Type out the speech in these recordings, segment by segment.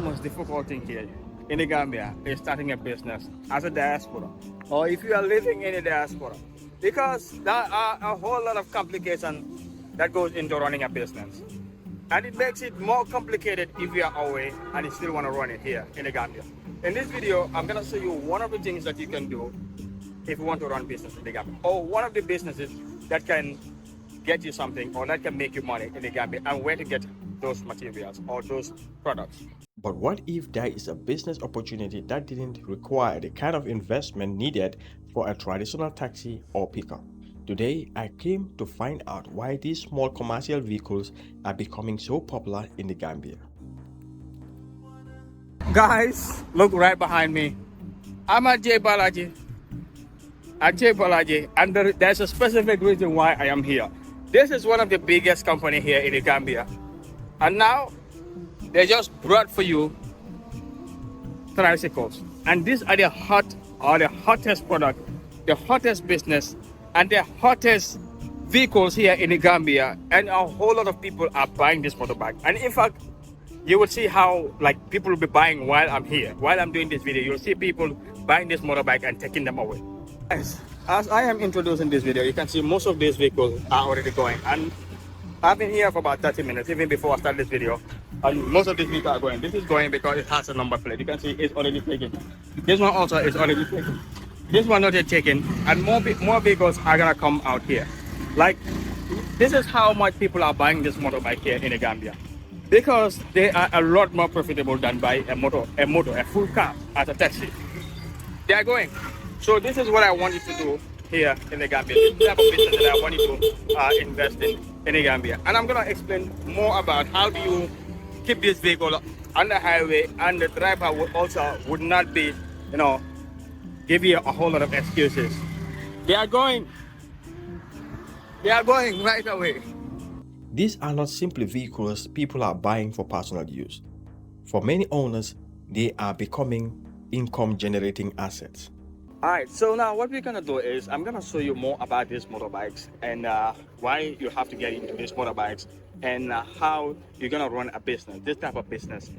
most difficult thing here in the Gambia is starting a business as a diaspora, or if you are living in a diaspora, because there are a whole lot of complications that goes into running a business. And it makes it more complicated if you are away and you still want to run it here in the Gambia. In this video, I'm going to show you one of the things that you can do if you want to run business in the Gambia, or one of the businesses that can get you something or that can make you money in the Gambia, and where to get those materials or those products. But what if there is a business opportunity that didn't require the kind of investment needed for a traditional taxi or pickup? Today, I came to find out why these small commercial vehicles are becoming so popular in the Gambia. Guys, look right behind me. I'm at J Balaji. At J Balaji, and there's a specific reason why I am here. This is one of the biggest company here in the Gambia. And now, they just brought for you tricycles. And these are the hottest product, the hottest business, and the hottest vehicles here in the Gambia. And a whole lot of people are buying this motorbike. And in fact, you will see how people will be buying while I'm here. While I'm doing this video, you'll see people buying this motorbike and taking them away. Guys, as I am introducing this video, you can see most of these vehicles are already going. And I've been here for about 30 minutes, even before I start this video. And most of these vehicles are going. This is going because it has a number plate. You can see it's already taken. This one also is already taken. This one not yet taken. And more vehicles are gonna come out here. This is how much people are buying this motorbike here in the Gambia. Because they are a lot more profitable than buy a full car as a taxi. They are going. So this is what I want you to do here in the Gambia. This is the type of business that I want you to invest in the Gambia. And I'm going to explain more about how do you keep this vehicle on the highway, and the driver would not be, give you a whole lot of excuses. They are going right away. These are not simply vehicles people are buying for personal use. For many owners, they are becoming income-generating assets. Alright, so now what we're gonna do is I'm gonna show you more about these motorbikes and why you have to get into these motorbikes, and how you're gonna run a business, this type of business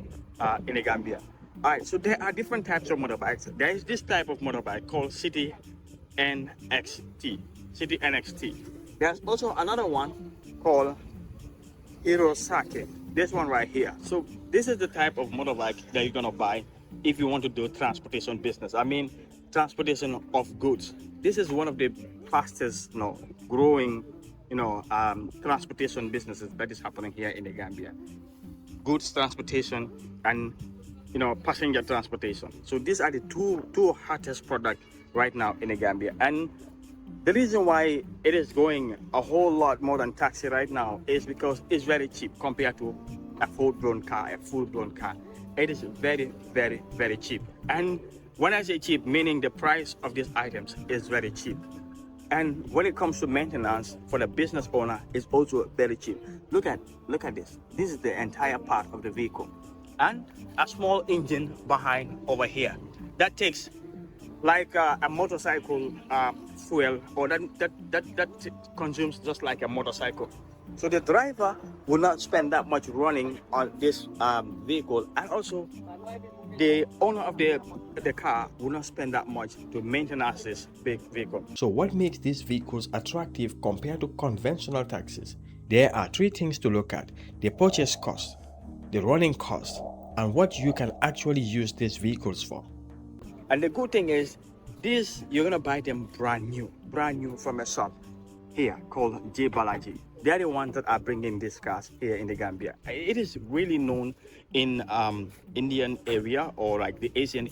in the Gambia. Alright, so there are different types of motorbikes. There is this type of motorbike called City NXT. City NXT. There's also another one called Hirosaki. This one right here. So this is the type of motorbike that you're gonna buy if you want to do transportation business. I mean, transportation of goods. This is one of the fastest growing transportation businesses that is happening here in the Gambia. Goods transportation and passenger transportation. So these are the two hottest products right now in the Gambia. And the reason why it is going a whole lot more than taxi right now is because it's very cheap compared to a full-blown car. It is very, very, very cheap. And when I say cheap, meaning the price of these items is very cheap. And when it comes to maintenance for the business owner, it's also very cheap. Look at this. This is the entire part of the vehicle, and a small engine behind over here that takes like a motorcycle fuel, or that consumes just like a motorcycle. So the driver will not spend that much running on this vehicle, and also the owner of the car will not spend that much to maintain this big vehicle. So what makes these vehicles attractive compared to conventional taxis? There are three things to look at: the purchase cost, the running cost, and what you can actually use these vehicles for. And the good thing is, you're gonna buy them brand new from a shop here called J Balaji. They're the ones that are bringing these cars here in the Gambia. It is really known in Indian area or like the Asian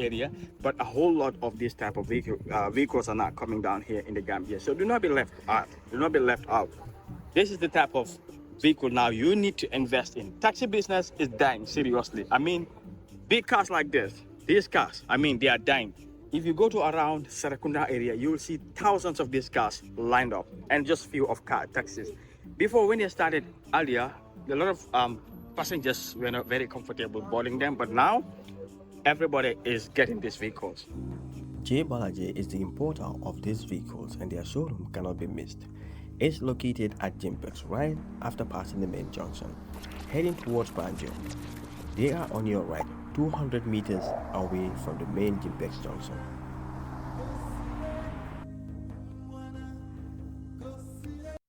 area, but a whole lot of this type of vehicles are not coming down here in the Gambia. So do not be left out. This is the type of vehicle now you need to invest in. Taxi business is dying, seriously. I mean, big cars like these cars, they are dying. If you go to around Sarakunda area, you will see thousands of these cars lined up, and just few of taxis. Before, when they started earlier, a lot of passengers were not very comfortable boarding them, but now everybody is getting these vehicles. J Balaji is the importer of these vehicles, and their showroom cannot be missed. It's located at Jimpex right after passing the main junction, heading towards Piaggio. They are on your right, 200 meters away from the main Gimpex junction.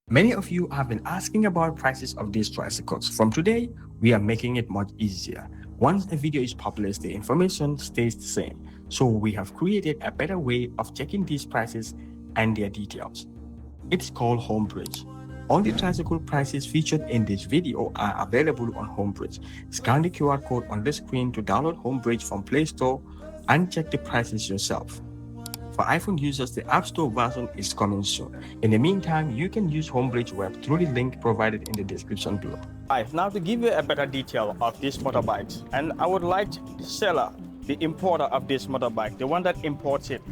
Many of you have been asking about prices of these tricycles. From today, we are making it much easier. Once a video is published, the information stays the same. So we have created a better way of checking these prices and their details. It's called Homebridge. All the tricycle prices featured in this video are available on Homebridge. Scan the QR code on the screen to download Homebridge from Play Store and check the prices yourself. For iPhone users, the App Store version is coming soon. In the meantime, you can use Homebridge Web through the link provided in the description below. Alright, now to give you a better detail of these motorbikes, and I would like the seller, the importer of this motorbike, the one that imports it,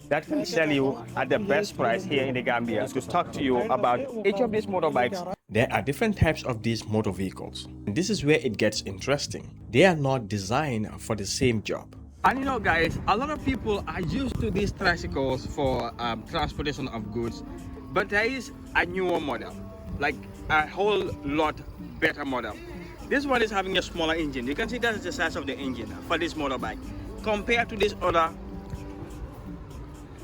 that can sell you at the best price here in the Gambia, to talk to you about each of these motorbikes. There are different types of these motor vehicles, and this is where it gets interesting. They are not designed for the same job. And you know, guys, a lot of people are used to these tricycles for transportation of goods, but there is a newer model, like a whole lot better model. This one is having a smaller engine. You can see that is the size of the engine for this motorbike compared to this other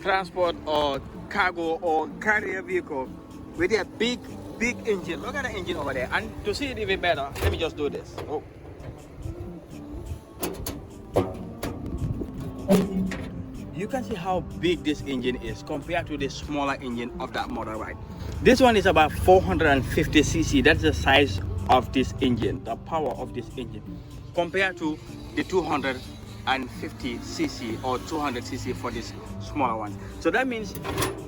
transport or cargo or carrier vehicle with a big engine. Look at the engine over there. And to see it even better, let me just do this. Oh. You can see how big this engine is compared to the smaller engine of that motorbike. This one is about 450 cc. That's the size of this engine, the power of this engine, compared to the 250 cc or 200 cc for this smaller one. So that means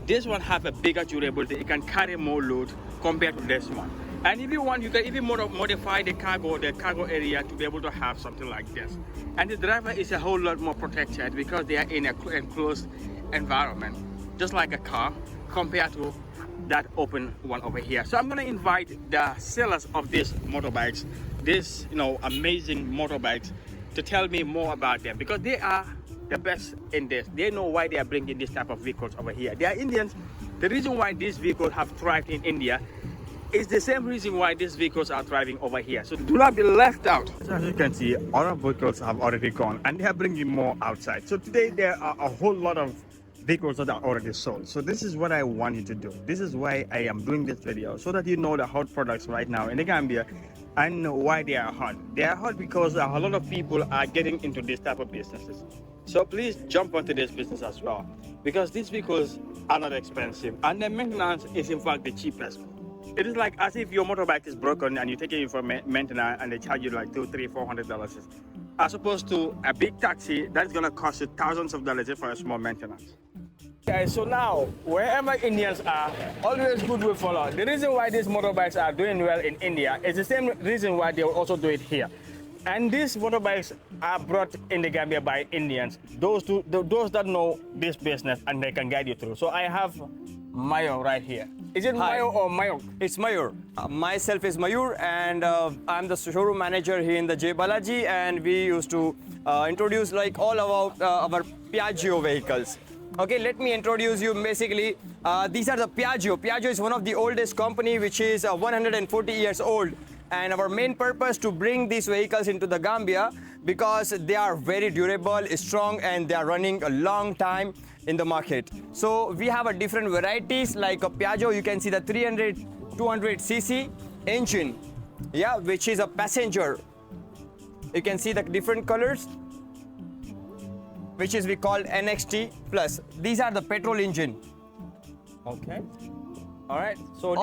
this one have a bigger durability. It can carry more load compared to this one. And if you want, you can even modify the cargo area to be able to have something like this. And the driver is a whole lot more protected because they are in an enclosed environment, just like a car, compared to that open one over here. So I'm gonna invite the sellers of these motorbikes, these amazing motorbikes, to tell me more about them, because they are the best in this. They know why they are bringing this type of vehicles over here. They are Indians. The reason why these vehicles have thrived in India is the same reason why these vehicles are thriving over here. So do not be left out. So as you can see, other vehicles have already gone and they are bringing more outside. So today there are a whole lot of vehicles that are already sold. So this is what I want you to do. This is why I am doing this video, so that you know the hot products right now in the Gambia and why they are hot. They are hot because a lot of people are getting into this type of businesses. So please jump onto this business as well, because these vehicles are not expensive and the maintenance is in fact the cheapest. It is like as if your motorbike is broken and you take it for maintenance and they charge you like $200, $300, $400, as opposed to a big taxi that's gonna cost you thousands of dollars for a small maintenance. Okay, so now wherever Indians are, always good will follow. The reason why these motorbikes are doing well in India is the same reason why they will also do it here. And these motorbikes are brought in the Gambia by Indians, those that know this business and they can guide you through. So I have Mayo right here. Is it Mayo or Mayo? It's Mayur. Myself is Mayur, and I'm the showroom manager here in the J Balaji, and we used to introduce like all about our Piaggio vehicles. Okay, let me introduce you. Basically, these are the Piaggio. Piaggio is one of the oldest company, which is 140 years old. And our main purpose to bring these vehicles into the Gambia because they are very durable, strong, and they are running a long time in the market. So we have a different varieties like a Piaggio. You can see the 200 cc engine, yeah, which is a passenger. You can see the different colors, which is we call NXT plus. These are the petrol engine. Okay. All right. So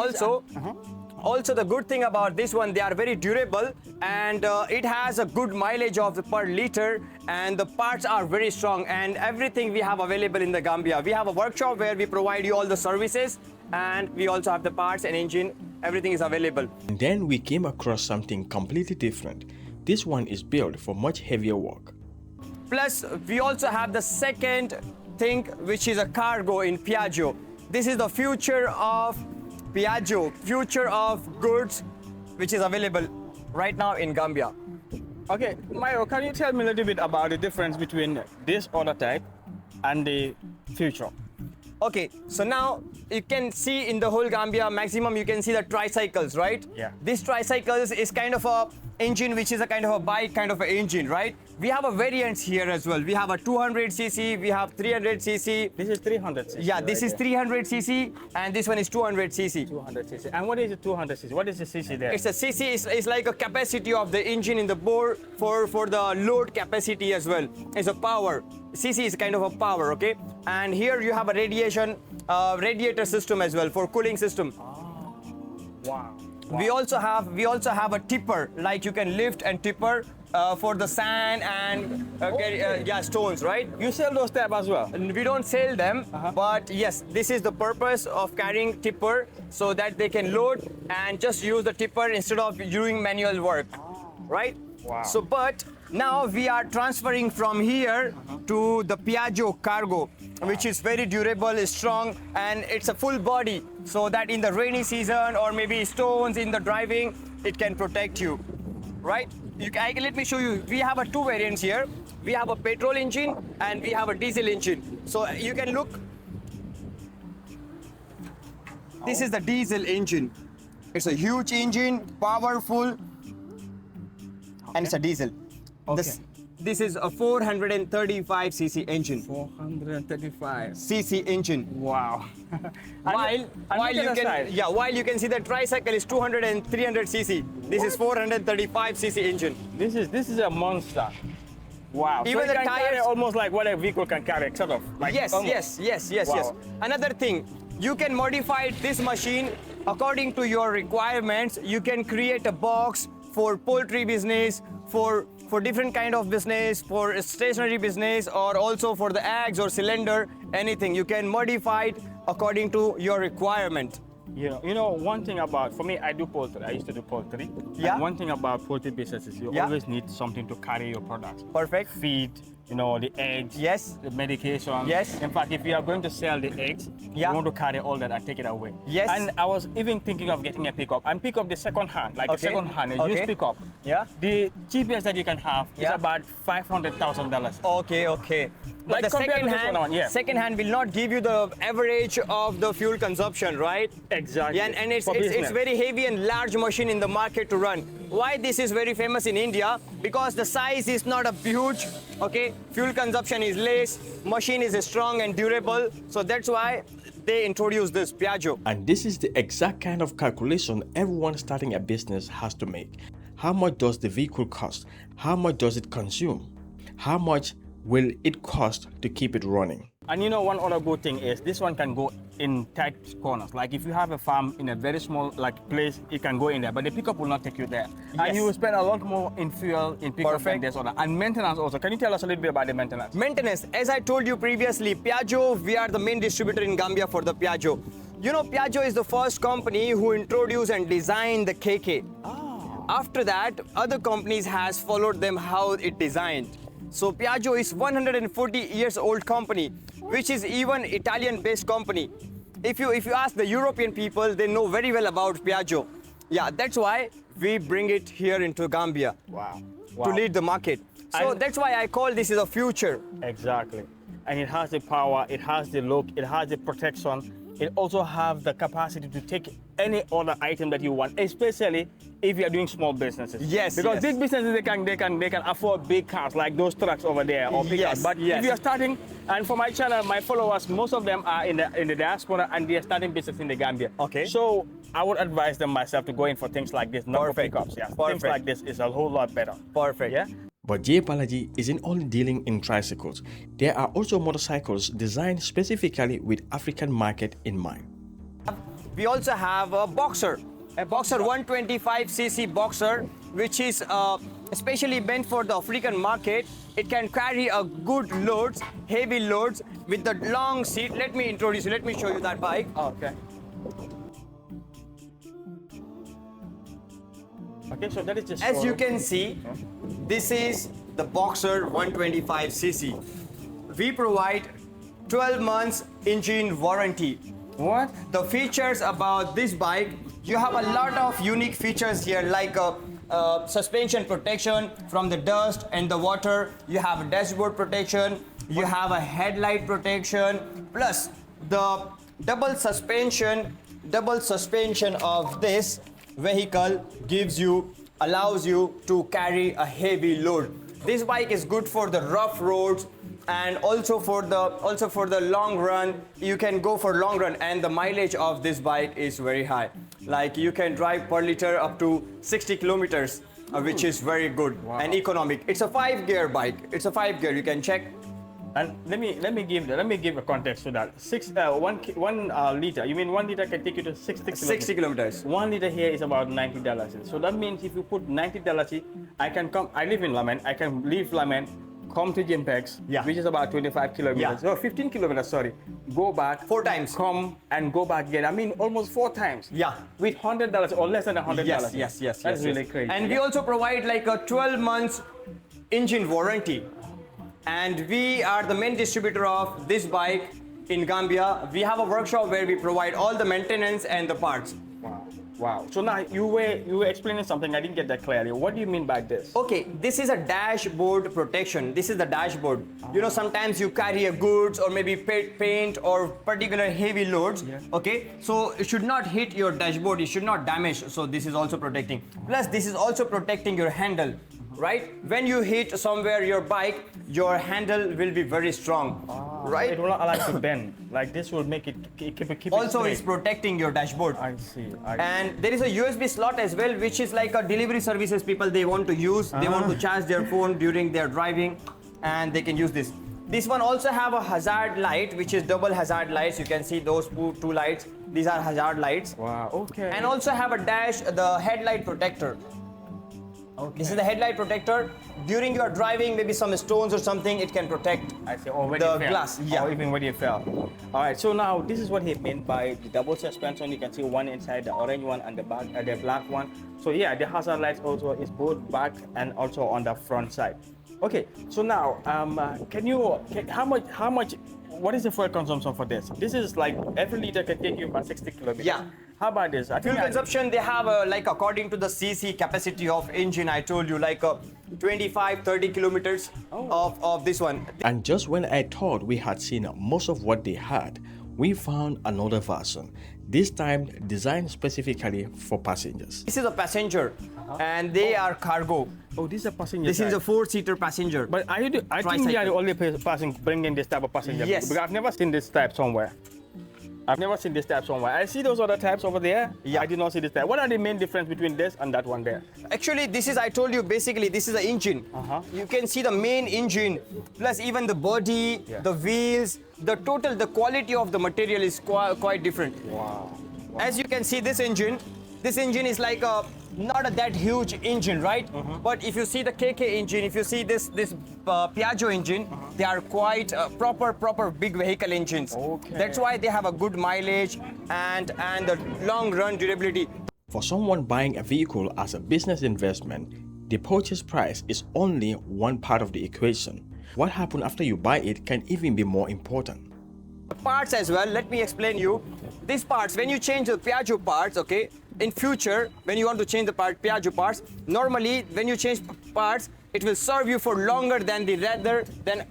also the good thing about this one, they are very durable, and it has a good mileage of per liter, and the parts are very strong, and everything we have available in the Gambia. We have a workshop where we provide you all the services, and we also have the parts and engine. Everything is available. And then we came across something completely different. This one is built for much heavier work. Plus, we also have the second thing, which is a cargo in Piaggio. This is the future of Piaggio, future of goods, which is available right now in Gambia. Okay, Mayo, can you tell me a little bit about the difference between this other type and the future? Okay, so now you can see in the whole Gambia maximum you can see the tricycles, right? Yeah. This tricycles is kind of a engine, which is a kind of a bike kind of an engine, right? We have a variants here as well. We have a 200cc, we have 300cc. This is 300cc. Yeah, this is 300cc, and this one is 200cc. 200cc. And what is the 200cc? What is the cc there? It's a cc is like a capacity of the engine in the bore for the load capacity as well. It's a power. Cc is kind of a power, okay? And here you have a radiator system as well for cooling system. Wow. We also have a tipper, like you can lift and tipper for the sand and stones, right? You sell those tabs as well? And we don't sell them, but yes, this is the purpose of carrying tipper so that they can load and just use the tipper instead of doing manual work, right? Wow. So, but now we are transferring from here to the Piaggio cargo, which is very durable, strong, and it's a full body, so that in the rainy season or maybe stones in the driving, it can protect you, right? Let me show you. We have two variants here. We have a petrol engine and we have a diesel engine. So you can look. This is the diesel engine. It's a huge engine, powerful, and it's a diesel. Okay. This is a 435cc engine. 435 engine. Wow. While you can see the tricycle is 200 and 300cc. This is 435cc engine. This is a monster. Wow. Even so the it can tires carry almost like what a vehicle can carry, sort of. Like yes. Wow. Another thing, you can modify this machine according to your requirements. You can create a box for poultry business, for different kind of business, for stationary business, or also for the eggs or cylinder, anything. You can modify it according to your requirement. You know, one thing about, for me, I do poultry. I used to do poultry. Yeah. And one thing about poultry business is you always need something to carry your products. Perfect. Feed, the eggs. Yes. The medication. Yes. In fact, if you are going to sell the eggs, you want to carry all that and take it away. Yes. And I was even thinking of getting a pickup and pick up the second hand, like Okay. the second hand, a Okay. used pickup. Yeah. The cheapest that you can have is Yeah. about $500,000. Okay. But Like the compared to this one, yeah. second hand will not give you the average of the fuel consumption, right? Exactly. Yeah, and it's For business. very heavy and large machine in the market to run. Why this is very famous in India? Because the size is not a huge, okay? Fuel consumption is less, machine is strong and durable, so that's why they introduced this Piaggio. And this is the exact kind of calculation everyone starting a business has to make. How much does the vehicle cost? How much does it consume? How much will it cost to keep it running? And one other good thing is this one can go in tight corners. Like if you have a farm in a very small place, it can go in there, but the pickup will not take you there. Yes. And you will spend a lot more in fuel in pickup than Perfect. this other. And maintenance also. Can you tell us a little bit about the maintenance? Maintenance, as I told you previously, Piaggio, we are the main distributor in Gambia for the Piaggio. Piaggio is the first company who introduced and designed the KK. After that, other companies has followed them how it designed. So Piaggio is 140 years old company, which is even Italian-based company. If you ask the European people, they know very well about Piaggio. Yeah, that's why we bring it here into Gambia. Wow. To lead the market. So And- that's why I call this is a future. Exactly. And it has the power, it has the look, it has the protection. It also have the capacity to take any other item that you want, especially if you are doing small businesses. Yes, Because yes. big businesses they can afford big cars like those trucks over there or big Yes, cars. But yes. if you are starting, and for my channel, my followers, most of them are in the diaspora and they are starting business in the Gambia. Okay. So I would advise them myself to go in for things like this, not for Perfect. pickups. Yeah. Things Perfect. like this is a whole lot better. Perfect. Yeah. But J Balaji isn't only dealing in tricycles. There are also motorcycles designed specifically with African market in mind. We also have a Boxer 125cc Boxer, which is especially meant for the African market. It can carry a good loads, heavy loads with the long seat. Let me show you that bike. Okay. Okay, so that is just As you can see, this is the Boxer 125cc. We provide 12 months engine warranty. What? The features about this bike, you have a lot of unique features here, like suspension protection from the dust and the water. You have a dashboard protection. You have a headlight protection. Plus the double suspension of this vehicle gives you allows you to carry a heavy load. This bike is good for the rough roads and also for the long run. You can go for long run, and the mileage of this bike is very high. Like you can drive per liter up to 60 kilometers, which is very good and economic. It's a 5-gear bike. It's a 5-gear. You can check. And let me give a context to that. One liter. You mean 1 liter can take you to 60 kilometers? 60 kilometers. 1 liter here is about $90. So that means if you put $90, I can come. I live in Laman. I can leave Laman, come to Jimpex, which is about 25 kilometers. No, 15 kilometers. Sorry. Go back 4 times. Come and go back again. I mean, almost 4 times. Yeah. With $100 or less than $100. Yes. That's really crazy. And we also provide like a 12 months engine warranty. And we are the main distributor of this bike in Gambia. We have a workshop where we provide all the maintenance and the parts. Wow. So now you were explaining something. I didn't get that clearly. What do you mean by this? Okay, this is a dashboard protection. This is the dashboard. You know, sometimes you carry a goods or maybe paint or particular heavy loads. Okay, so it should not hit your dashboard. It should not damage. So this is also protecting. Plus, this is also protecting your handle. Right? When you hit somewhere your bike, your handle will be very strong. Right? It will not allow it to bend. Like this will make it keep it also, straight. it's protecting your dashboard. I see. And there is a USB slot as well, which is like a delivery services people they want to use. They want to charge their phone during their driving, and they can use this. This one also have a hazard light, which is double hazard lights. You can see those two lights. These are hazard lights. Wow. Okay. And also have a the headlight protector. Okay. This is the headlight protector. During your driving, maybe some stones or something, it can protect the glass. Yeah. Or even when you fell. All right. So now this is what he meant by the double suspension. You can see one inside, the orange one, and the back, the black one. So yeah, the hazard lights also is both back and also on the front side. Okay. So now, how much? What is the fuel consumption for this? This is like every liter can take you about 60 kilometers. Yeah. How about this? Fuel consumption, they have like according to the cc capacity of engine, I told you, like 25-30 kilometers of this one. And just when I thought we had seen most of what they had, we found another version, this time designed specifically for passengers. This is a passenger and they are cargo. Oh, this is a passenger. This is a 4-seater passenger. But I think they are the only person bringing this type of passenger. Yes. Because I've never seen this type somewhere. I see those other types over there. Yeah. I did not see this type. What are the main difference between this and that one there? Actually, this is, I told you, basically, this is the engine. You can see the main engine, plus even the body, the wheels, the quality of the material is quite different. Wow. As you can see, this engine is like not that huge engine, right? But if you see the KK engine, if you see this Piaggio engine, they are quite proper big vehicle engines. Okay. That's why they have a good mileage and the long run durability. For someone buying a vehicle as a business investment, the purchase price is only one part of the equation. What happens after you buy it can even be more important. Parts as well, let me explain you. These parts, when you change the Piaggio parts, okay, in future, when you want to change the Piaggio parts, normally when you change parts, it will serve you for longer than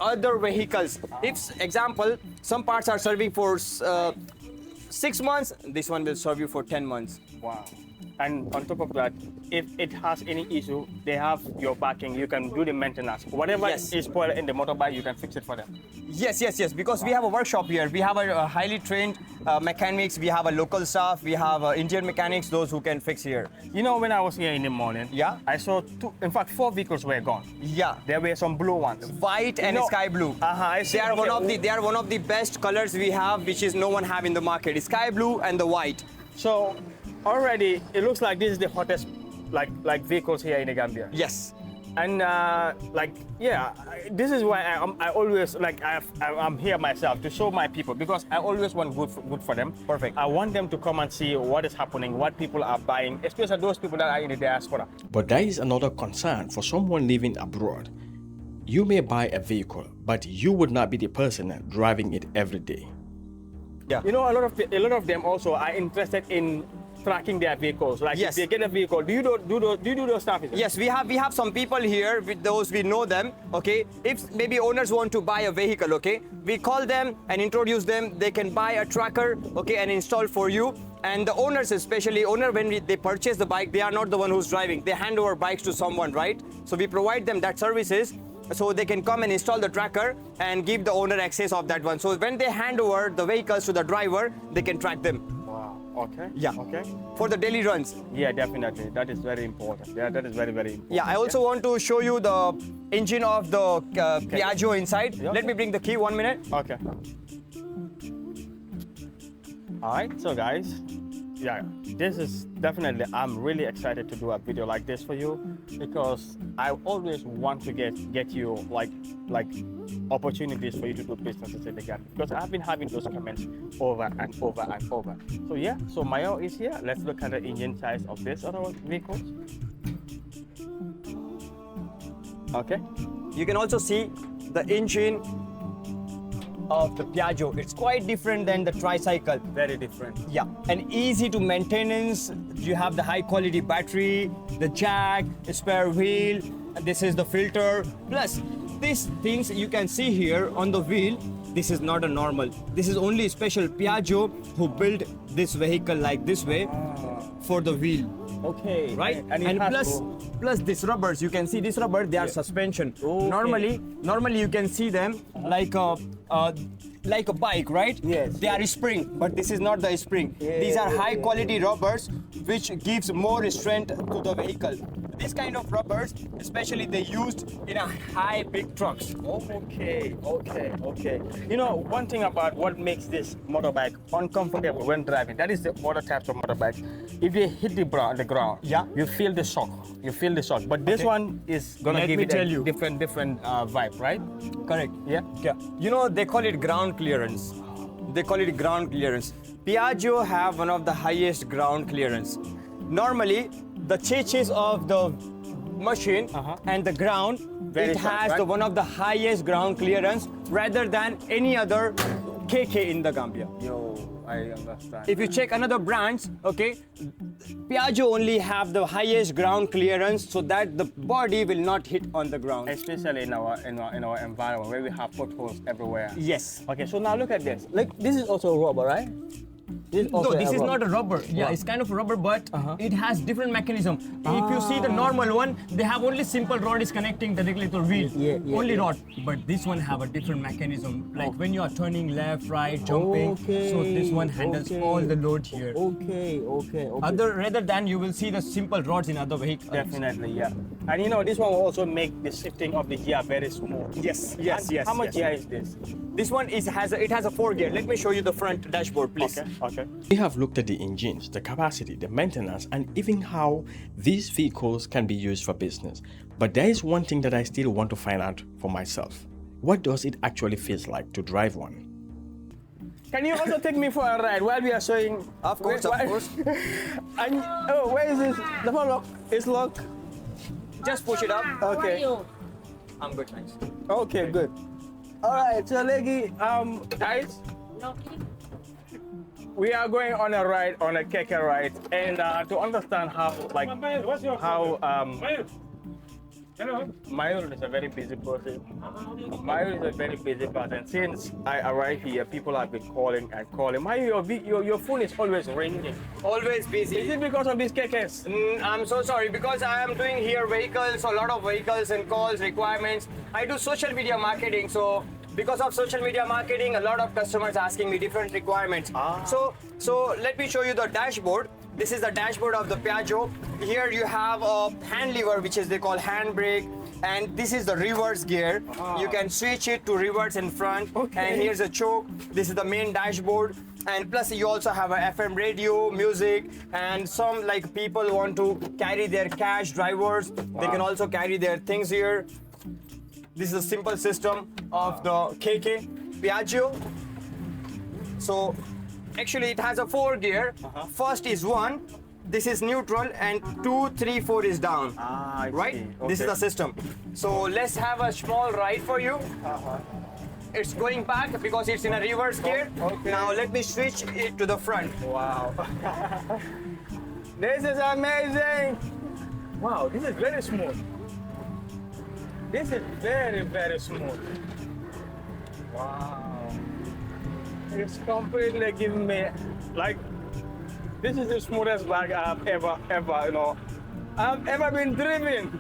other vehicles. If, example, some parts are serving for 6 months, this one will serve you for 10 months. Wow. And on top of that, if it has any issue, they have your backing. You can do the maintenance. Whatever is spoiled in the motorbike, you can fix it for them. Yes. Because we have a workshop here. We have a highly trained mechanics. We have a local staff. We have Indian mechanics, those who can fix here. You know, when I was here in the morning, I saw 4 vehicles were gone. Yeah. There were some blue ones. White and sky blue. They are one of the best colors we have, which is no one have in the market. It's sky blue and the white. So already it looks like this is the hottest like vehicles here in the Gambia. Yes. And this is why I always I'm here myself to show my people, because I always want good for them. Perfect. I want them to come and see what is happening, what people are buying, especially those people that are in the diaspora. But there is another concern for someone living abroad. You may buy a vehicle, but you would not be the person driving it every day. Yeah. You know, a lot of them also are interested in tracking their vehicles. Like if they get a vehicle, do you do those stuff? Yes, we have some people here with those, we know them. Okay, if maybe owners want to buy a vehicle, okay, we call them and introduce them. They can buy a tracker, okay, and install for you. And the owners, especially owner, when they purchase the bike, they are not the one who's driving. They hand over bikes to someone, right? So we provide them that services so they can come and install the tracker and give the owner access of that one. So when they hand over the vehicles to the driver, they can track them. Wow. Okay. Yeah. Okay. For the daily runs. Yeah, definitely. That is very important. Yeah, that is very, very important. Yeah, I also want to show you the engine of the Piaggio inside. Yeah. Let me bring the key, 1 minute. Okay. All right, so guys, yeah, this is definitely, I'm really excited to do a video like this for you because I always want to get you like opportunities for you to do businesses in the Gambia because I've been having those comments over and over and over. So yeah, so Mayo is here. Let's look at the engine size of this other vehicles. Okay. You can also see the engine of the Piaggio. It's quite different than the tricycle. Very different. Yeah, and easy to maintenance. You have the high quality battery, the jack, a spare wheel, and this is the filter. Plus, these things you can see here on the wheel, this is not a normal. This is only special Piaggio who built this vehicle like this way for the wheel. Okay. Right? And plus these rubbers, you can see this rubber, they are suspension. Okay. Normally you can see them like a bike, right? Yes. They are spring, but this is not the spring. These are high quality rubbers which gives more strength to the vehicle. This kind of rubbers, especially they used in a high big trucks. Okay. You know, one thing about what makes this motorbike uncomfortable when driving, that is the other types of motorbike. If you hit the ground, Yeah. you feel the shock. But this one is gonna give it a different vibe, right? Correct. Yeah. Yeah. You know, they call it ground clearance. Piaggio have one of the highest ground clearance. Normally, the chassis of the machine and the ground, Very it short, has right? one of the highest ground clearance rather than any other KK in the Gambia. Yo, I understand. If you check another brands, okay, Piaggio only have the highest ground clearance so that the body will not hit on the ground. Especially in our environment where we have potholes everywhere. Yes. Okay, so now look at this. Like this is also rubber, right? This is also No, this a is rubber. not a rubber. Yeah, it's kind of rubber, but it has different mechanism. If you see the normal one, they have only simple rod is connecting directly to the wheel. Only rod. But this one have a different mechanism. Like when you are turning left, right, jumping. So this one handles all the load here. Okay. Rather than you will see the simple rods in other vehicles. Definitely, yeah. And you know, this one will also make the shifting of the gear very smooth. Yes. How much gear is this? This one has a 4 gear. Let me show you the front dashboard, please. Okay. We have looked at the engines, the capacity, the maintenance, and even how these vehicles can be used for business. But there is one thing that I still want to find out for myself. What does it actually feel like to drive one? Can you also take me for a ride while we are showing? Of course. And where is this? The phone lock is locked. Just push it up. Okay. I'm good, thanks. Okay, good. All right, so Leggy, guys, we are going on a ride, on a keke ride, and to understand how, Mayur is a very busy person. Since I arrived here, people have been calling. Mayur, your phone is always ringing. Always busy. Is it because of these kekes? I'm so sorry because I am doing here vehicles, a lot of vehicles and calls, requirements. I do social media marketing, so because of social media marketing, a lot of customers asking me different requirements. So let me show you the dashboard. This is the dashboard of the Piaggio. Here you have a hand lever, which is they call handbrake, and this is the reverse gear. You can switch it to reverse and front. And here's a choke. This is the main dashboard. And plus you also have a FM radio, music, and some like people want to carry their cash drivers. They can also carry their things here. This is a simple system of the KK Piaggio. So actually it has a 4 gear. First is 1, this is neutral, and 2, 3, 4 is down. Right? See. This is the Okay. system. So let's have a small ride for you. It's going back because it's in a reverse gear. Okay. Now let me switch it to the front. Wow. This is amazing. Wow, this is very smooth. This is very, very smooth. Wow. It's completely giving me, like, This is the smoothest bag I've ever, I've ever been driven.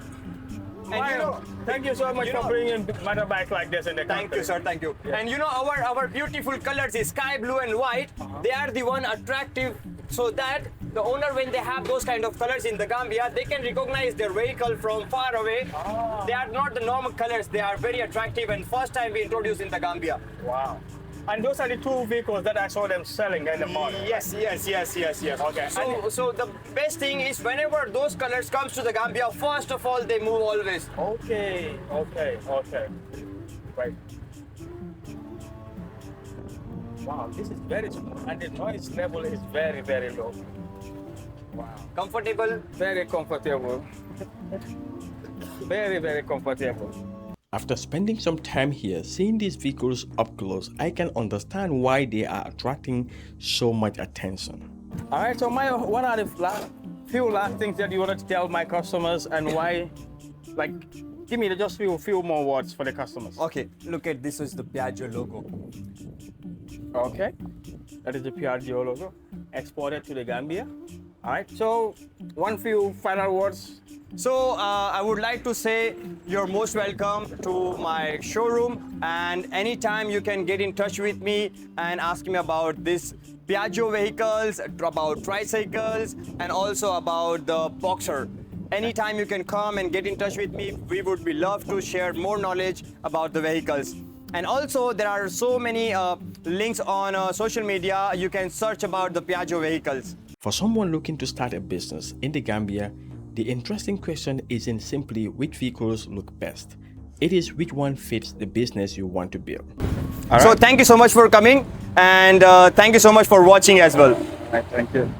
And Thank you so much for bringing motorbikes like this in the country. Thank you, sir. Thank you. And our beautiful colors is sky blue and white. They are the one attractive, so that the owner, when they have those kind of colors in the Gambia, they can recognize their vehicle from far away. They are not the normal colors. They are very attractive, and first time we introduced in the Gambia. Wow. And those are the two vehicles that I saw them selling in the morning. Yes. Okay. So the best thing is, whenever those colors comes to the Gambia, first of all they move always. Okay. Right. Wow, this is very smooth, and the noise level is very, very low. Wow. Comfortable. Very comfortable. Very, very comfortable. After spending some time here seeing these vehicles up close, I can understand why they are attracting so much attention. All right, so what are the few last things that you want to tell my customers, and why, like, give me just few more words for the customers. Okay, look at this is the Piaggio logo. Okay, that is the Piaggio logo, exported to the Gambia. All right, so few final words. So I would like to say you're most welcome to my showroom, and anytime you can get in touch with me and ask me about this Piaggio vehicles, about tricycles, and also about the Boxer. Anytime you can come and get in touch with me. We would be love to share more knowledge about the vehicles. And also there are so many links on social media. You can search about the Piaggio vehicles. For someone looking to start a business in the Gambia, the interesting question isn't simply which vehicles look best. It is which one fits the business you want to build. So thank you so much for coming, and thank you so much for watching as well. Thank you.